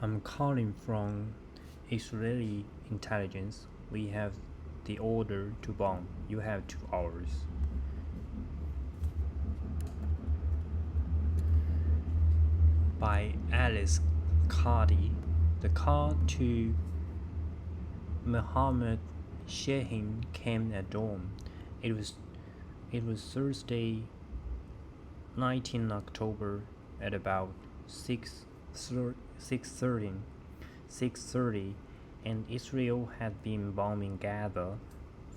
I'm calling from Israeli intelligence. We have the order to bomb. You have 2 hours. By Alice Cardi. The call to Muhammad Shehin came at dawn. It was it was Thursday, 19 October at about 6:30, and Israel had been bombing Gaza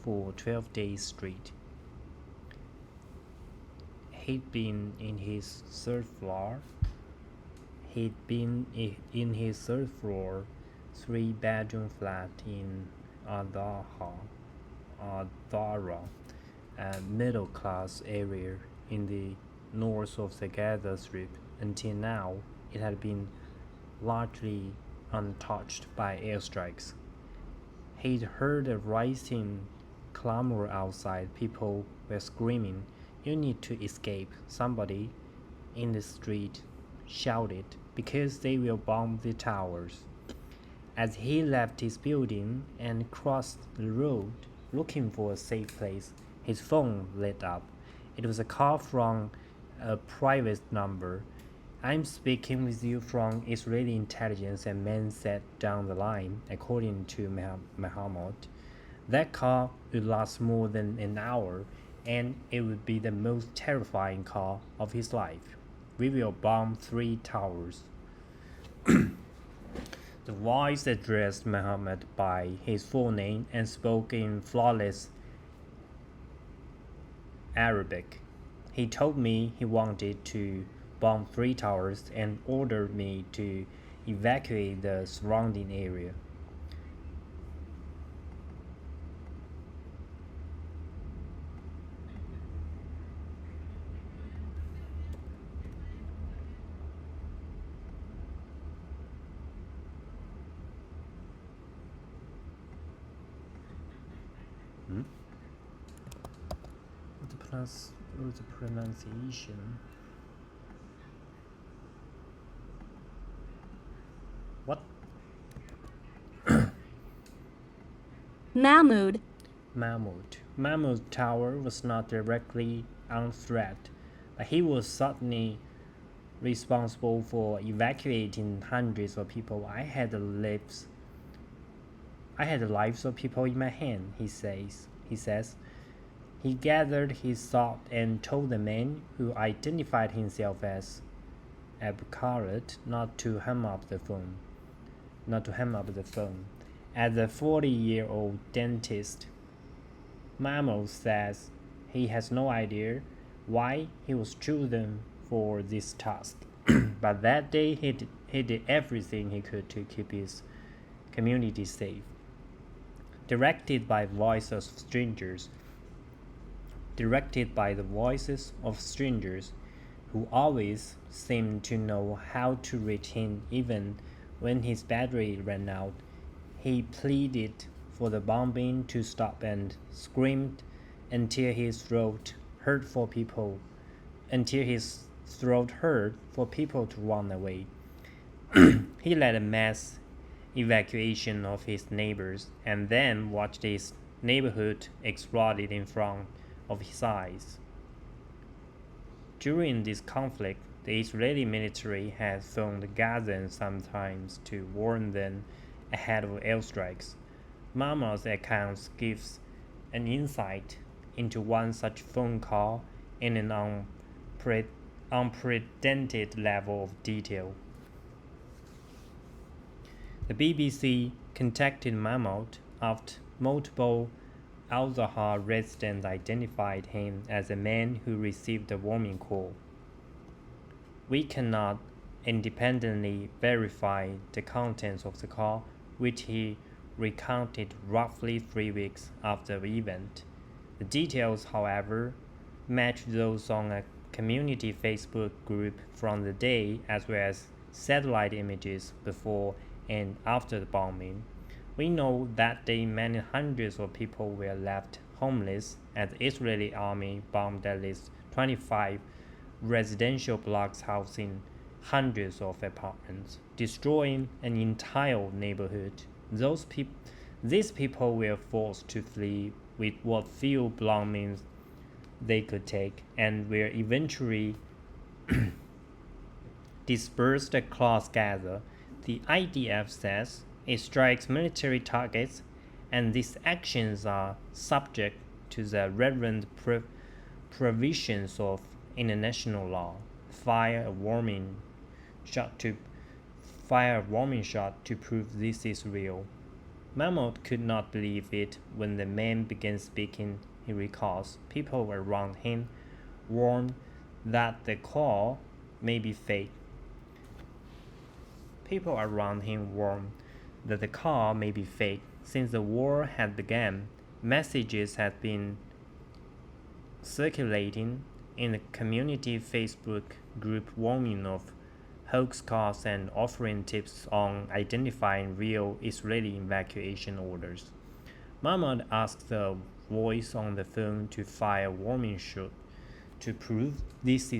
for 12 days straight. He'd been in his third floor. He'd been in his third floor, three-bedroom flat in Adara, a middle-class area in the north of the Gaza Strip. Until now, it had been largely untouched by airstrikes. He'd heard a rising clamor outside. People were screaming, "You need to escape!" Somebody in the street shouted, "Because they will bomb the towers." As he left his building and crossed the road, looking for a safe place, his phone lit up. It was a call from a private number. "I'm speaking with you from Israeli intelligence," a man said down the line, according to Muhammad. That call would last more than an hour, and it would be the most terrifying call of his life. "We will bomb 3 towers." The voice addressed Muhammad by his full name and spoke in flawless Arabic. He told me he wanted to bomb 3 towers and ordered me to evacuate the surrounding area. Hmm? The pronunciation? What? Mahmoud. Mahmoud Tower was not directly on threat, but he was certainly responsible for evacuating hundreds of people. I had the lives of people in my hand, he says. He gathered his thought and told the man, who identified himself as Abkarat, not to hang up the phone. As a 40-year-old dentist, Mahmoud says he has no idea why he was chosen for this task, but that day he did everything he could to keep his community safe. Directed by the voices of strangers who always seemed to know how to reach him even when his battery ran out, he pleaded for the bombing to stop and screamed until his throat hurt for people to run away. He led a mass evacuation of his neighbors and then watched his neighborhood explode in front of his eyes. During this conflict, the Israeli military had phoned Gazans sometimes to warn them ahead of airstrikes. Mahmoud's account gives an insight into one such phone call in an unprecedented level of detail. The BBC contacted Mahmoud after multiple Al-Zahar residents identified him as the man who received the warning call. "We cannot independently verify the contents of the call, which he recounted roughly 3 weeks after the event. The details, however, match those on a community Facebook group from the day, as well as satellite images before and after the bombing. We know that day many hundreds of people were left homeless as the Israeli army bombed at least 25 residential blocks housing hundreds of apartments, destroying an entire neighborhood. These people were forced to flee with what few belongings they could take, and were eventually dispersed across Gaza. The IDF says it strikes military targets, and these actions are subject to the relevant provisions of international law. Fire a warning shot to prove this is real. Mahmoud could not believe it when the man began speaking. He recalls people around him warned that the call may be fake. People around him warned that the call may be fake. Since the war had begun, messages had been circulating in the community Facebook group warning of hoax calls and offering tips on identifying real Israeli evacuation orders. Mahmoud asked the voice on the phone to fire a warning shot to prove this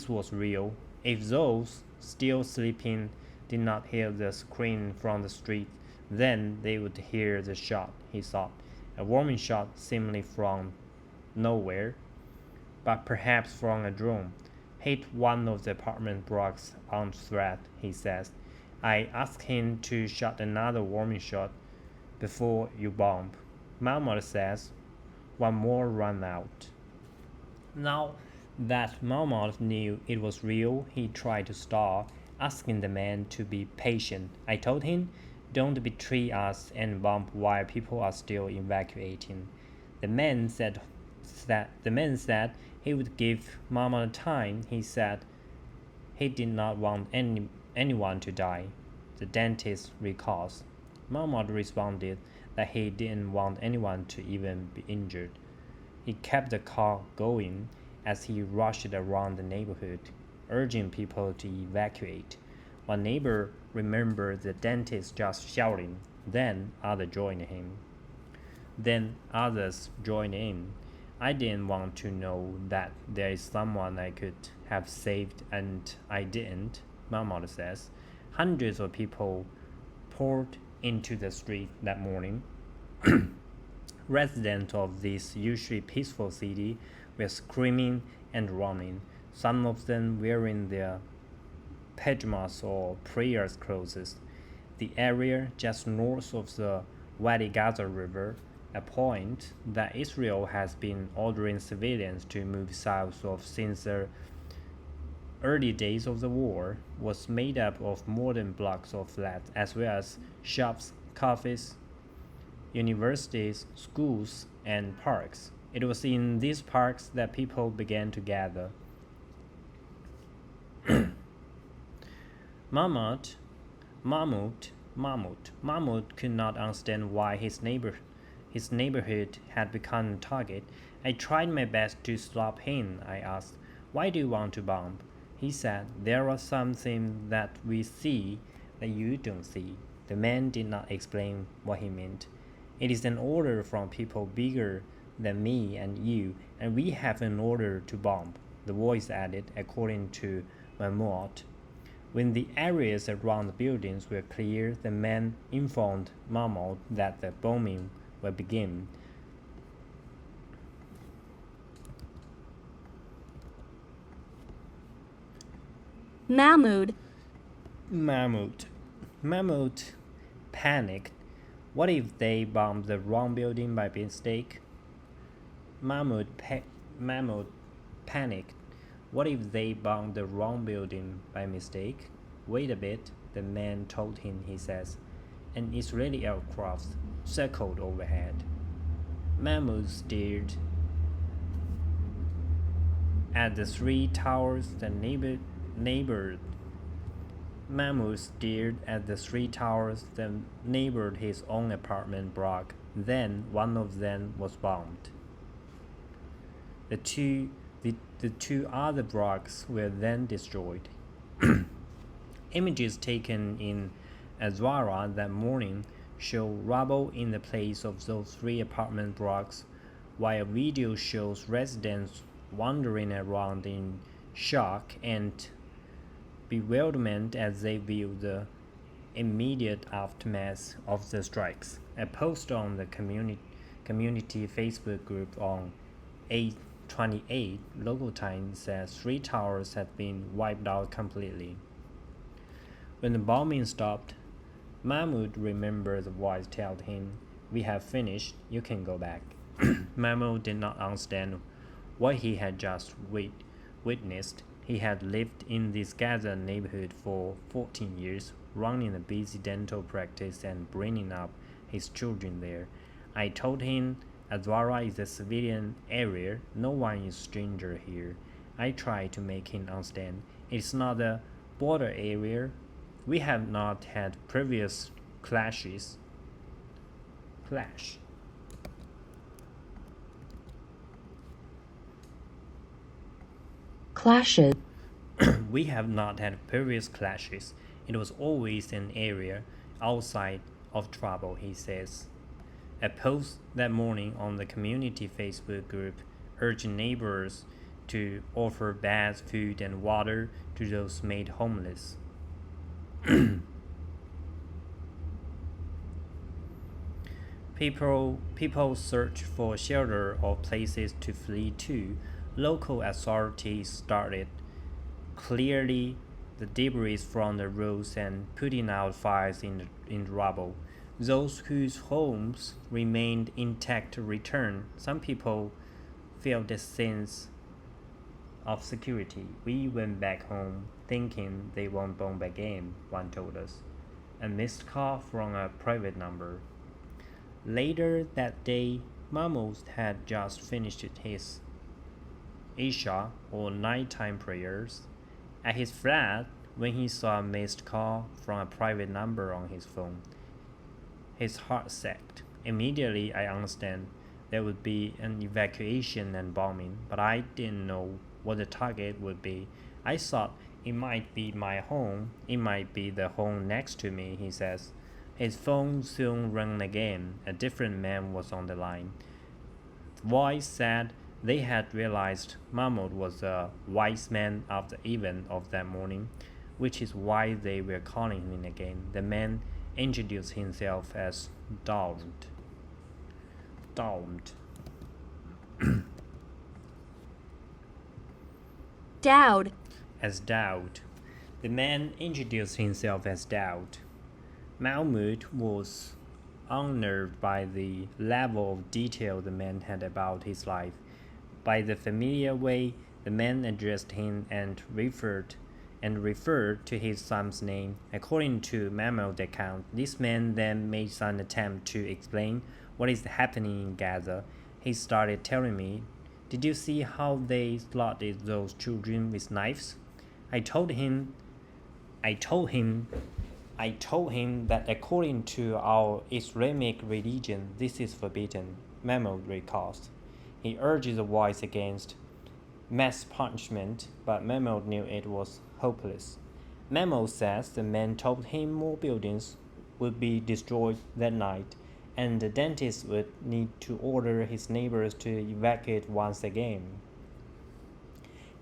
was real. If those still sleeping did not hear the scream from the street, then they would hear the shot, he thought. A warning shot seemingly from nowhere, but perhaps from a drone. Hit one of the apartment blocks on threat, he says. I asked him to shoot another warning shot before you bomb. Mahmoud says, one more run out. Now that Mahmoud knew it was real, he tried to stall, asking the man to be patient. I told him, don't betray us and bomb while people are still evacuating. The man said he would give Mahmoud time. He said he did not want anyone to die. The dentist recalls. Mahmoud responded that he didn't want anyone to even be injured. He kept the car going as he rushed around the neighborhood, urging people to evacuate. One neighbor remembered the dentist just shouting. Then others joined in. I didn't want to know that there is someone I could have saved, and I didn't, Mahmoud says. Hundreds of people poured into the street that morning. Residents of this usually peaceful city were screaming and running, some of them wearing their pajamas or prayer clothes. The area just north of the Wadi Gaza River, a point that Israel has been ordering civilians to move south of since the early days of the war, was made up of modern blocks of flats as well as shops, cafes, universities, schools, and parks. It was in these parks that people began to gather. Mahmoud could not understand why his neighborhood had become a target. I tried my best to stop him. I asked, why do you want to bomb? He said, there was something that we see that you don't see. The man did not explain what he meant. It is an order from people bigger than me and you, and we have an order to bomb, the voice added, according to Mahmoud. When the areas around the buildings were clear, the man informed Mahmoud that the bombing would begin. Mahmoud panicked. What if they bombed the wrong building by mistake? Mahmoud panicked. What if they bombed the wrong building by mistake? Wait a bit, the man told him, he says. An Israeli aircraft circled overhead. Mahmoud stared at the three towers that neighbored his own apartment block. Then one of them was bombed. The two other blocks were then destroyed. Images taken in Azwara that morning show rubble in the place of those three apartment blocks, while a video shows residents wandering around in shock and bewilderment as they viewed the immediate aftermath of the strikes. A post on the community Facebook group on 8/28 local time said 3 towers had been wiped out completely. When the bombing stopped, Mahmoud remembered the voice told him, "We have finished, you can go back." Mahmoud did not understand what he had just witnessed. He had lived in this Gaza neighborhood for 14 years, running a busy dental practice and bringing up his children there. I told him Adwara is a civilian area, no one is stranger here. I tried to make him understand. It's not a border area. We have not had previous clashes. Clash. Clashes. We have not had previous clashes. It was always an area outside of trouble, he says. A post that morning on the community Facebook group urged neighbors to offer baths, food, and water to those made homeless. People searched for shelter or places to flee to. Local authorities started clearly the debris from the roads and putting out fires in the rubble. Those whose homes remained intact returned. Some people felt a sense of security. We went back home thinking they won't bomb again, one told us. A missed call from a private number. Later that day, Mahmoud had just finished his Isha or nighttime prayers at his flat when he saw a missed call from a private number on his phone. His heart sagged. Immediately, I understand there would be an evacuation and bombing, but I didn't know what the target would be. I thought it might be my home, it might be the home next to me, he says. His phone soon rang again. A different man was on the line. The voice said they had realized Mahmoud was a wise man of the event of that morning, which is why they were calling him again. The man introduced himself as Daud. Dowd. As Daud. The man introduced himself as Daud. Mahmoud was unnerved by the level of detail the man had about his life. By the familiar way the man addressed him and referred to his son's name. According to Mahmoud's account, this man then made some attempt to explain what is happening in Gaza. He started telling me, "Did you see how they slaughtered those children with knives?" I told him that according to our Islamic religion, this is forbidden, Mahmoud recalls. He urged the voice against mass punishment, but Mahmoud knew it was hopeless. Mahmoud says the man told him more buildings would be destroyed that night, and the dentist would need to order his neighbors to evacuate once again.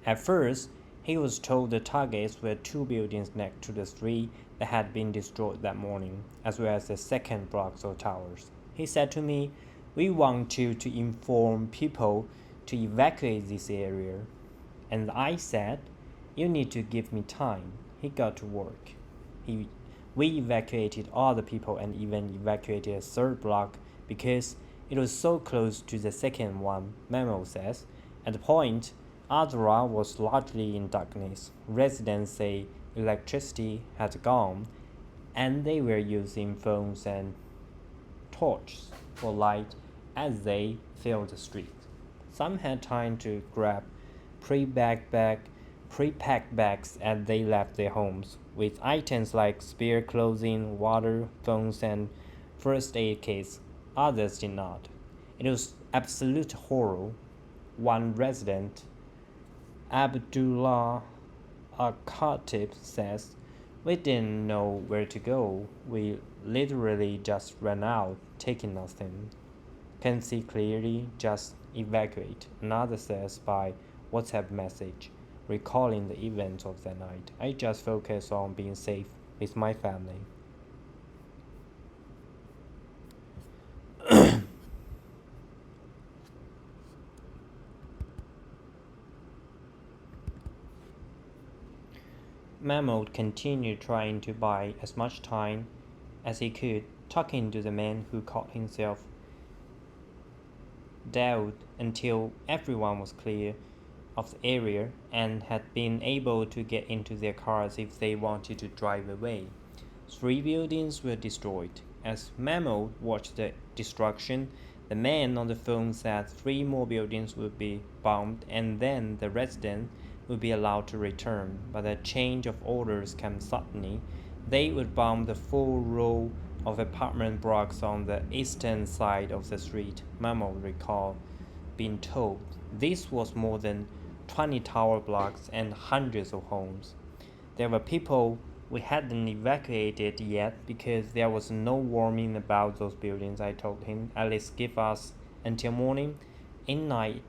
At first, he was told the targets were 2 buildings next to the 3 that had been destroyed that morning, as well as the second block of towers. He said to me, "We want you to inform people to evacuate this area." And I said, "You need to give me time." He got to work. We evacuated all the people and even evacuated a 3rd block because it was so close to the second one, Memo says. At the point, Adra was largely in darkness. Residents say electricity had gone, and they were using phones and torches for light as they filled the street. Some had time to grab pre-packed bags as they left their homes, with items like spare clothing, water, phones, and first aid kits. Others did not. It was absolute horror. One resident, Abdullah Al-Khatib, says, "We didn't know where to go. We literally just ran out, taking nothing. Can see clearly, just evacuate." Another says by WhatsApp message, recalling the events of that night. I just focused on being safe with my family. Mahmoud continued trying to buy as much time as he could, talking to the man who called himself Daoud until everyone was clear of the area and had been able to get into their cars if they wanted to drive away. 3 buildings were destroyed. As Mahmoud watched the destruction, the man on the phone said 3 more buildings would be bombed and then the residents would be allowed to return, but a change of orders came suddenly. They would bomb the 4 row of apartment blocks on the eastern side of the street. Mahmoud recalled being told this was more than 20 tower blocks and hundreds of homes. There were people we hadn't evacuated yet because there was no warning about those buildings. I told him, at least give us until morning. In night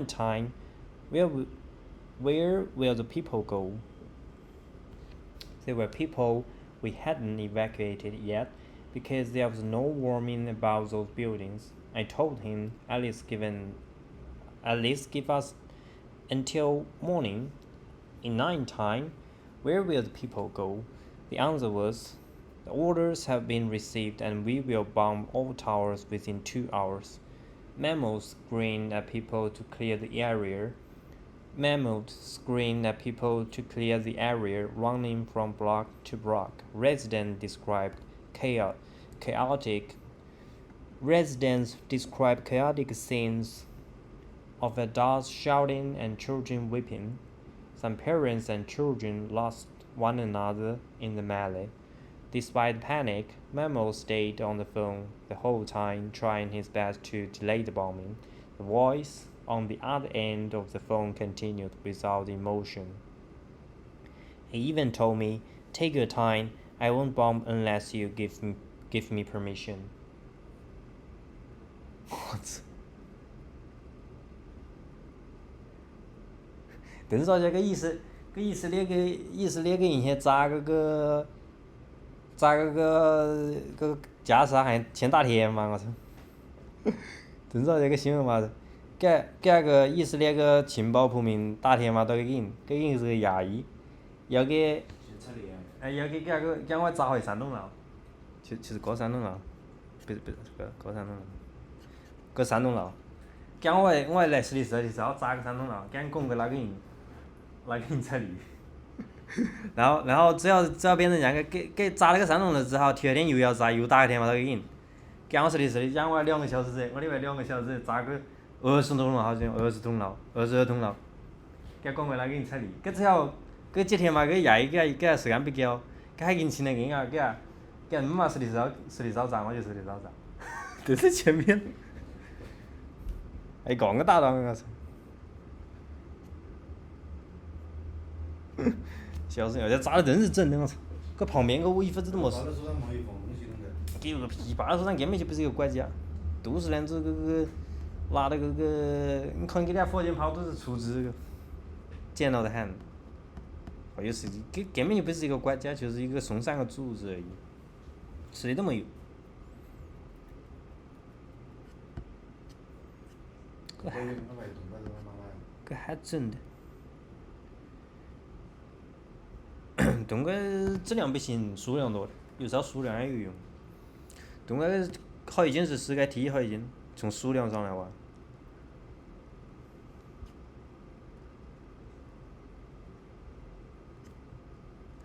time, where will the people go? There were people we hadn't evacuated yet because there was no warning about those buildings. I told him, at least give us until morning. In night time, where will the people go? The answer was, the orders have been received and we will bomb all towers within 2 hours. Mahmoud screamed at people to clear the area. Running from block to block. Residents described chaotic scenes of adults shouting and children weeping. Some parents and children lost one another in the melee. Despite panic, Mahmoud stayed on the phone the whole time, trying his best to delay the bombing. The voice on the other end of the phone continued without emotion. He even told me, take your time, I won't bomb unless you give me permission. What? 等少这个以色列个人先砸个加沙还前大天嘛，我操！等少这个新闻嘛是，给个以色列个情报部门打电话到个人是个亚裔，要给我砸回3栋楼，就是这3栋楼，不是这3栋楼，这3栋楼，叫我来实地好砸个3栋楼，给拱个那个人才离。然后只要别人家给砸了个3栋楼之后，第二天又要砸，又打个电话到个人，讲我实地讲我2个小时我另外2个小时砸个20栋楼，好像22栋楼，给拱个那个人才离。只要几天嘛，亚裔给他时间不够，给他引起那个啊，给他嘛实地少砸，我就实地少砸。这是前面，还讲个大档我操！笑死我！这砸的真是整的，我操！搁旁边个我衣服子都没事。给有个屁！巴勒手上根本就不是一个国家，都是那种拿的你看给点火箭炮都是出资个，简陋得很。还有是根本就不是一个国家，就是一个松散的组织而已，吃的都没有。这还整的。东哥质量不行，数量多，有时候数量也有用。东哥好已经是10个 T 好已经，从数量上来玩。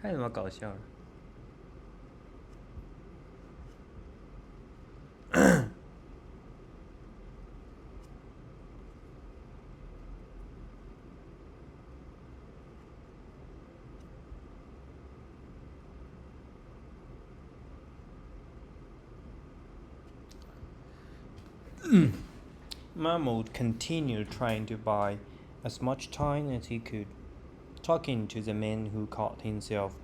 还他妈搞笑。Mahmoud continued trying to buy as much time as he could, talking to the man who called himself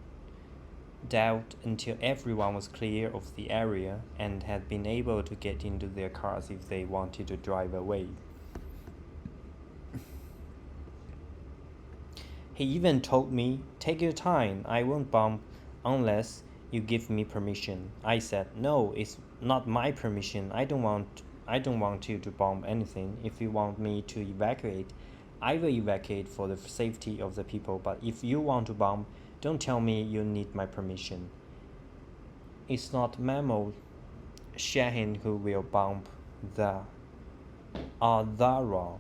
Doubt until everyone was clear of the area and had been able to get into their cars if they wanted to drive away. He even told me, "Take your time, I won't bomb unless you give me permission." I said, "No, it's not my permission. I don't want you to bomb anything. If you want me to evacuate, I will evacuate for the safety of the people. But if you want to bomb, don't tell me you need my permission." It's not Memo Shahin who will bomb the Azara.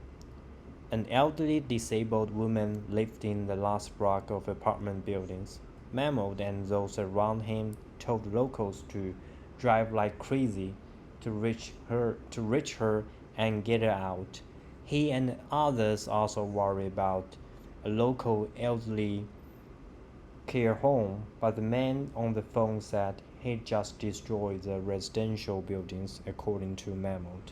An elderly disabled woman lived in the last block of apartment buildings. Mahmoud and those around him told locals to drive like crazy to reach her and get her out. He and others also worry about a local elderly care home, but the man on the phone said he just destroyed the residential buildings, according to Mahmoud.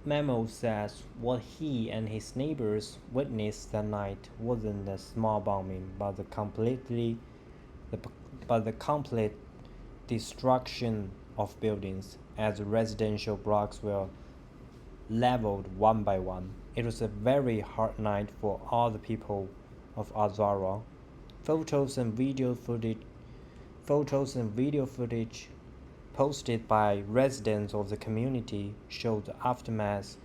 Memo says what he and his neighbors witnessed that night wasn't a small bombing, the, but the complete destruction of buildings as residential blocks were leveled one by one. It was a very hard night for all the people of Azara. Photos and video footage Photos and video footage posted by residents of the community showed the aftermath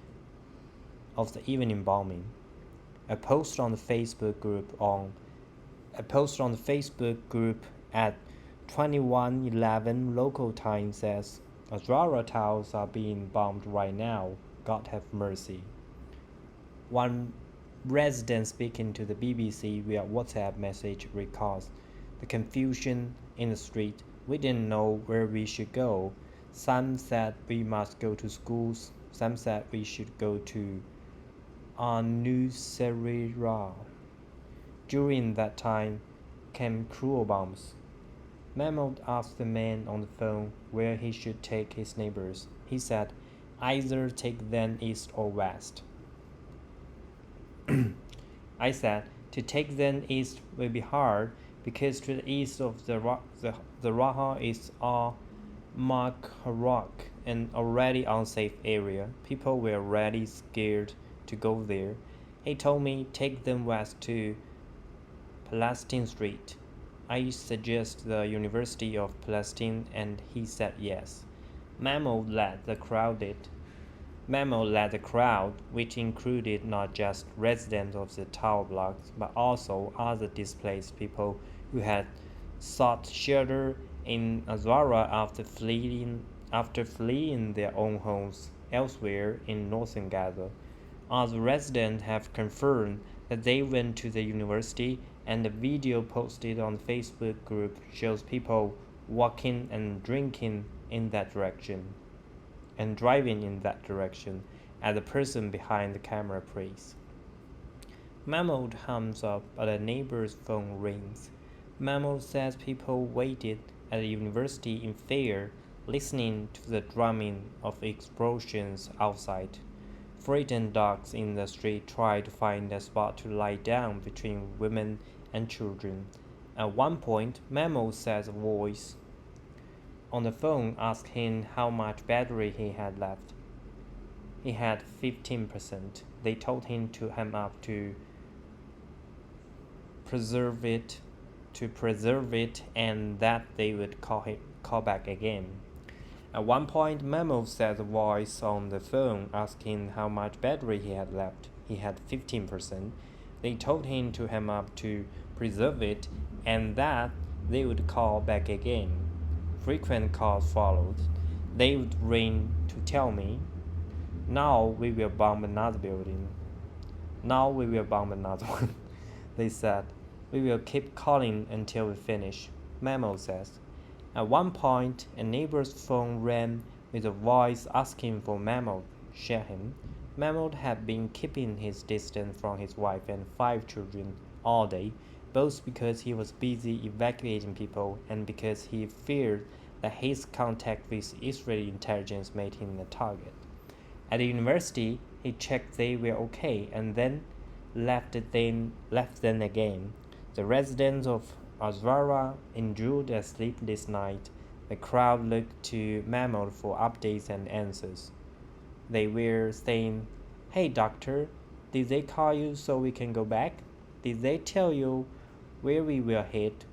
of the evening bombing. A post on the Facebook group at 21:11 local time says, "Azara towers are being bombed right now. God have mercy." One resident speaking to the BBC via WhatsApp message recalls the confusion in the street. "We didn't know where we should go. Some said we must go to schools. Some said we should go to Anusarira. During that time came cruel bombs." Mahmoud asked the man on the phone where he should take his neighbors. He said, "Either take them east or west." I said, "To take them east will be hard because to the east of the Raha is Makharak, an already unsafe area. People were already scared to go there." He told me, "Take them west to Palestine Street. I suggest the University of Palestine," and he said yes. Memo led the crowd, which included not just residents of the tower blocks, but also other displaced people who had sought shelter in Azara after fleeing their own homes elsewhere in northern Gaza. Other residents have confirmed that they went to the university, and the video posted on the Facebook group shows people walking and drinking in that direction and driving in that direction as the person behind the camera prays. Mahmoud hums up, but a neighbor's phone rings. Mahmoud says people waited at the university in fear, listening to the drumming of explosions outside. Frightened dogs in the street tried to find a spot to lie down between women and children. At one point, Mahmoud says a voice on the phone asked him how much battery he had left. He had 15%. They told him to hem up to preserve it, and that they would call back again. At one point, Memo said the voice on the phone asked him how much battery he had left. He had 15%. They told him to hem up to preserve it, and that they would call back again. Frequent calls followed. They would ring to tell me, "Now we will bomb another building. Now we will bomb another one." They said, "We will keep calling until we finish," Memo says. At one point, a neighbor's phone rang with a voice asking for Mahmoud Shahin. Mahmoud had been keeping his distance from his wife and 5 children all day, both because he was busy evacuating people and because he feared that his contact with Israeli intelligence made him a target. At the university, he checked they were okay and then left them again. The residents of Azara endured a sleepless night. The crowd looked to Mahmoud for updates and answers. They were saying, "Hey doctor, did they call you so we can go back? Did they tell you where we were hit?"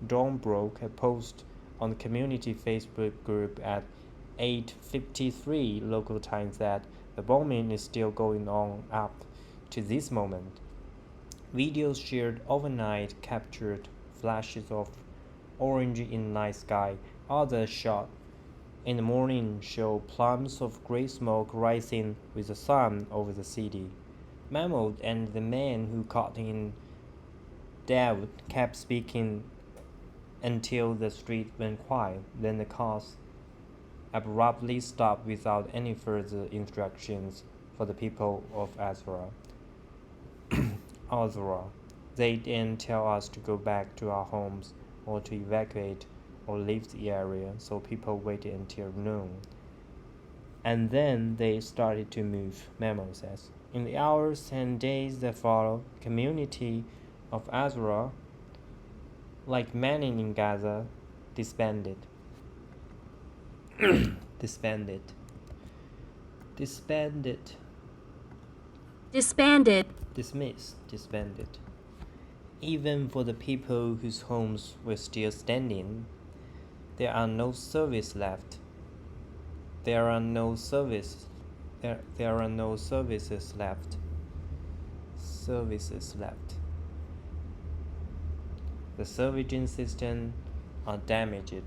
Dawn broke a post on the community Facebook group at 8:53 local time that the bombing is still going on up to this moment. Videos shared overnight captured flashes of orange in night sky. Others shot in the morning show plumes of grey smoke rising with the sun over the city. Mahmoud and the man who caught in doubt kept speaking until the street went quiet. Then the cars abruptly stopped without any further instructions for the people of Azra. They didn't tell us to go back to our homes or to evacuate or leave the area, so people waited until noon. And then they started to move, Memo says. In the hours and days that followed, the community of Azra, like many in Gaza, disbanded. disbanded. Disbanded. Disbanded. Dismissed. Disbanded. Even for the people whose homes were still standing, there are no services left. There are no services left. Services left. The sewage system are damaged.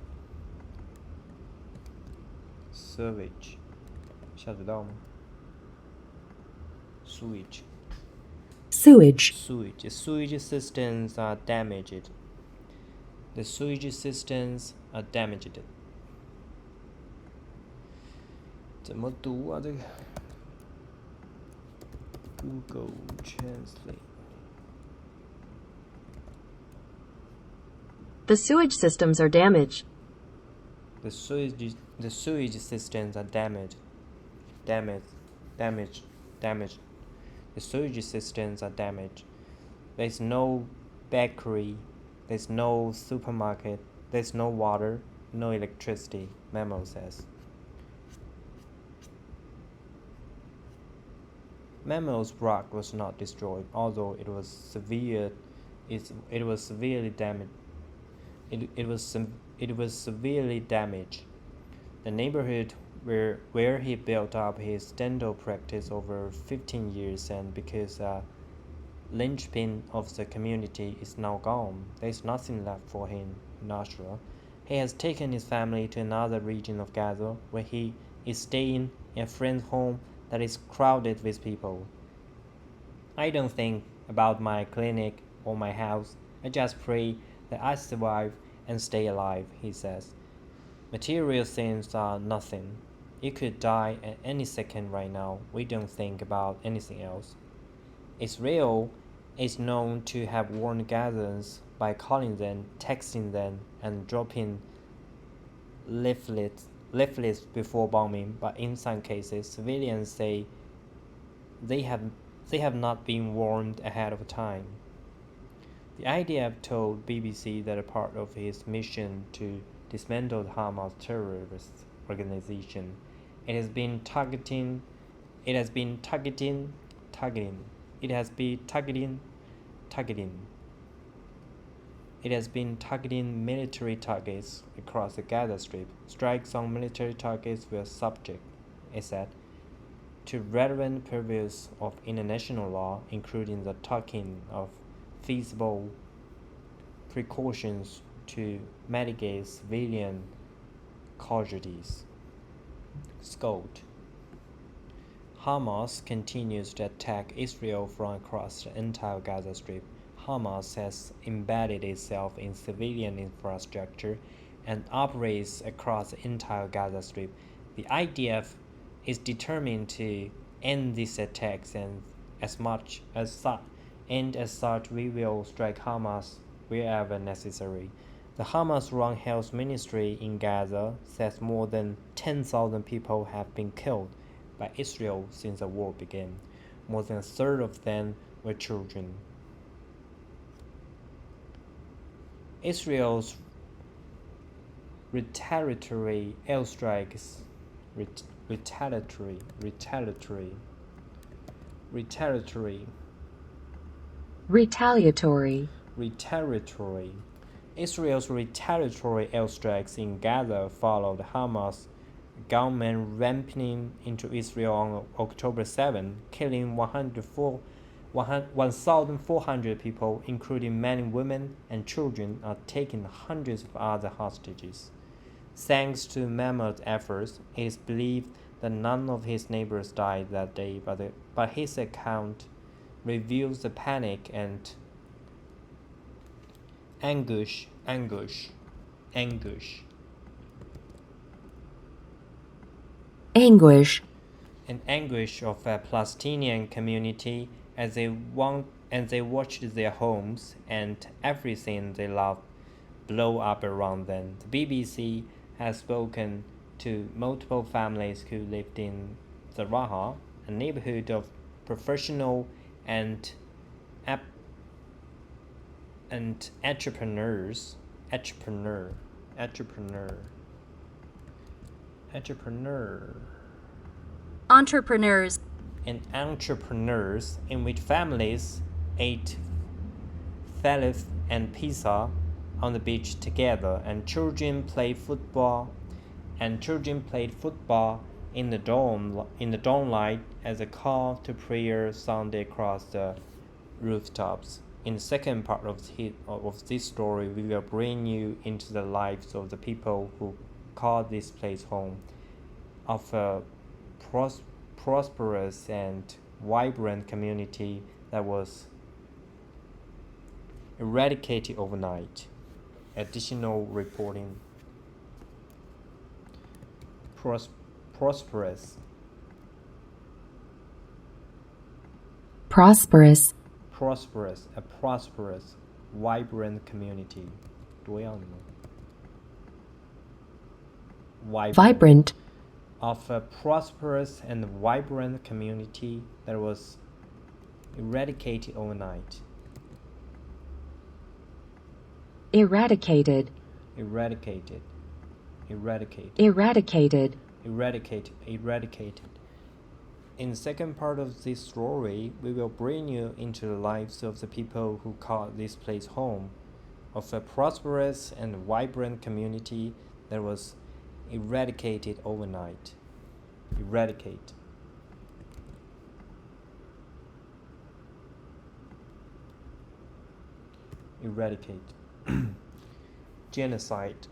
Sewage 下得到吗 Sewage Sewage. Sewage systems are damaged. The sewage systems are damaged. 怎么读啊这个 Google Translate. The sewage systems are damaged. The sewage systems are damaged. Damaged. The sewage systems are damaged. There's no bakery. There's no supermarket. There's no water. No electricity, Memo says. Memo's rock was not destroyed, although it was severely damaged. It was severely damaged. The neighborhood where he built up his dental practice over 15 years and because a linchpin of the community is now gone, there is nothing left for him in Nashua. He has taken his family to another region of Gaza where he is staying in a friend's home that is crowded with people. I don't think about my clinic or my house. I just pray that I survive and stay alive, he says. Material things are nothing. You could die at any second right now. We don't think about anything else. Israel is known to have warned Gazans by calling them, texting them, and dropping leaflets before bombing, but in some cases, civilians say they have not been warned ahead of time. The IDF told BBC that a part of his mission to dismantle the Hamas terrorist organization, it has been targeting military targets across the Gaza Strip. Strikes on military targets were subject, it said, to relevant purviews of international law, including the taking of feasible precautions to mitigate civilian casualties. Scout. Hamas continues to attack Israel from across the entire Gaza Strip. Hamas has embedded itself in civilian infrastructure and operates across the entire Gaza Strip. The IDF is determined to end these attacks, and as such we will strike Hamas wherever necessary. The Hamas-run health ministry in Gaza says more than 10,000 people have been killed by Israel since the war began. More than a third of them were children. Israel's retaliatory airstrikes, retaliatory, retaliatory. Israel's retaliatory airstrikes in Gaza followed Hamas gunmen ramping into Israel on October 7, killing 1,400 people, including men, women, and children, and taking hundreds of other hostages. Thanks to Mahmoud's efforts, it is believed that none of his neighbors died that day, but his account reveals the panic and anguish of a Palestinian community as they watched their homes and everything they loved blow up around them. The BBC has spoken to multiple families who lived in Zaraha, a neighborhood of professional and entrepreneurs. And entrepreneurs in which families ate falafel and pizza on the beach together, and children played football in the dawn light as a call to prayer sounded across the rooftops. In the second part of this story, we will bring you into the lives of the people who called this place home, of a prosperous and vibrant community that was eradicated overnight. Additional reporting. Prosperous, a prosperous, vibrant community. Vibrant. Of a prosperous and vibrant community that was eradicated overnight. Eradicated. In the second part of this story, we will bring you into the lives of the people who called this place home, of a prosperous and vibrant community that was eradicated overnight. Eradicate. Genocide.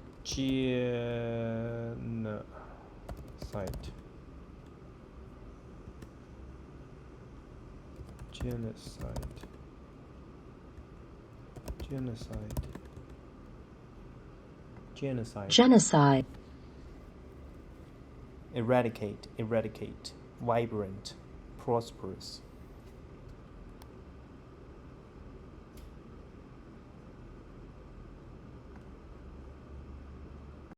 Genocide. Eradicate. Vibrant. Prosperous.